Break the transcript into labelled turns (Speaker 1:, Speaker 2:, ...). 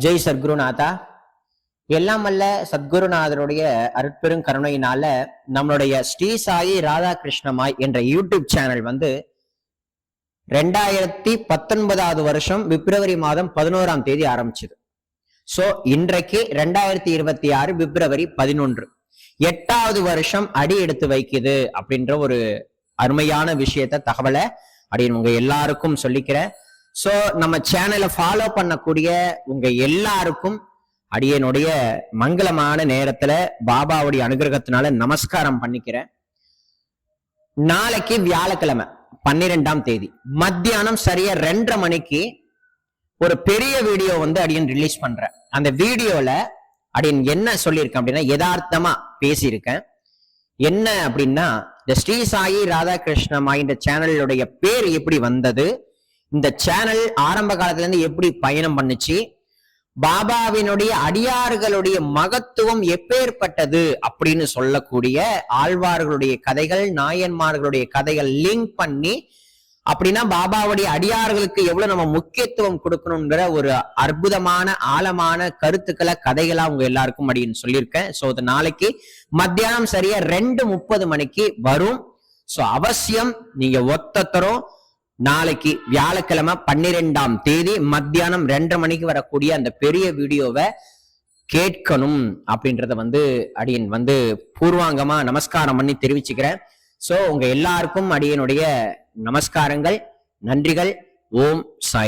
Speaker 1: ஜெய் சத்குருநாதா. எல்லாம் வல்ல சத்குருநாதருடைய அருட்பெரும் கருணையினால நம்மளுடைய ஸ்ரீ சாயி ராதாகிருஷ்ணமாய் என்ற யூடியூப் சேனல் 2019 வருஷம் பிப்ரவரி மாதம் 11ஆம் தேதி ஆரம்பிச்சது. சோ இன்றைக்கு 2026 பிப்ரவரி 11, 8வது வருஷம் அடி எடுத்து வைக்குது அப்படின்ற ஒரு அருமையான விஷயத்த தகவலை அப்படின்னு உங்க எல்லாருக்கும் சொல்லிக்கிறேன். சோ நம்ம சேனலை ஃபாலோ பண்ணக்கூடிய உங்க எல்லாருக்கும் அடியனுடைய மங்களமான நேரத்துல பாபாவுடைய அனுகிரகத்தினால நமஸ்காரம் பண்ணிக்கிறேன். நாளைக்கு வியாழக்கிழமை 12ஆம் தேதி மத்தியானம் சரியா 2:30 மணிக்கு ஒரு பெரிய வீடியோ அடியன் ரிலீஸ் பண்றேன். அந்த வீடியோல அடியன் என்ன சொல்லியிருக்கேன் அப்படின்னா, யதார்த்தமா பேசியிருக்கேன். என்ன அப்படின்னா, இந்த ஸ்ரீ சாயி ராதாகிருஷ்ணமாய் இந்த சேனலுடைய பேர் எப்படி வந்தது, இந்த சேனல் ஆரம்ப காலத்துல இருந்து எப்படி பயணம் பண்ணுச்சு, பாபாவினுடைய அடியார்களுடைய மகத்துவம் எப்பேற்பட்டது அப்படின்னு சொல்லக்கூடிய ஆழ்வார்களுடைய கதைகள், நாயன்மார்களுடைய கதைகள் லிங்க் பண்ணி, அப்படின்னா பாபாவுடைய அடியார்களுக்கு எவ்வளவு நம்ம முக்கியத்துவம் கொடுக்கணுங்கிற ஒரு அற்புதமான ஆழமான கருத்துக்களை கதைகளா உங்க எல்லாருக்கும் அப்படின்னு சொல்லியிருக்கேன். சோ அது நாளைக்கு மத்தியானம் சரியா 2:30 மணிக்கு வரும். சோ அவசியம் நீங்க ஒத்தத்தரும் நாளைக்கு வியாழக்கிழமை 12ஆம் தேதி மத்தியானம் 2:30 மணிக்கு வரக்கூடிய அந்த பெரிய வீடியோவை கேட்கணும் அப்படின்றத அடியன் பூர்வாங்கமா நமஸ்காரம் பண்ணி தெரிவிச்சுக்கிறேன். சோ உங்க எல்லாருக்கும் அடியனுடைய நமஸ்காரங்கள், நன்றிகள். ஓம் சாய்ராம்.